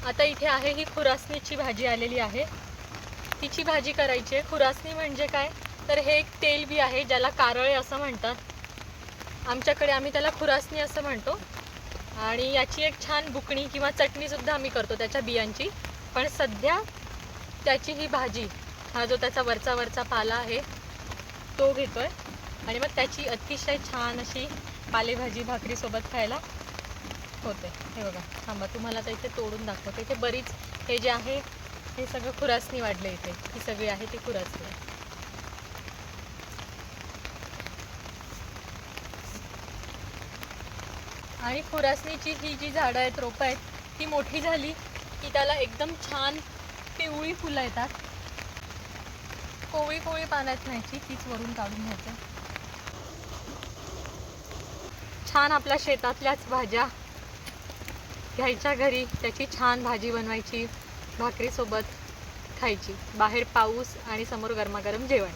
आता इथे आहे ही खुरासणीची भाजी आलेली आहे, तिची भाजी करायची आहे। खुरासणी म्हणजे काय तर हे एक तेल बी आहे ज्याला कारळे असं म्हणतात, आमच्याकडे आम्ही त्याला खुरासणी असं म्हणतो। आणि याची एक छान बुकणी किंवा चटणीसुद्धा आम्ही करतो त्याच्या बियांची। पण सध्या त्याची ही भाजी, हा जो त्याचा वरचा पाला आहे तो घेतोय आणि मग त्याची अतिशय छान अशी पालेभाजी भाकरीसोबत खायला होते। हे बघा, थांबा तुम्हाला आता इथे तोडून दाखवते। इथे बरीच हे जे आहे हे सगळं खुरासणी वाढलं, इथे ही सगळी आहे ती खुरासणी। आणि खुरासणीची ही जी झाडं आहेत, रोपं आहेत, ती मोठी झाली की त्याला एकदम छान पिवळी फुलं येतात। कोवळी कोवळी पानात न्यायची, तीच वरून काढून घ्यायचं। छान आपल्या शेतातल्याच भाज्या घ्यायच्या घरी, त्याची छान भाजी बनवायची, भाकरीसोबत खायची। बाहेर पाऊस आणि समोर गरमागरम जेवण।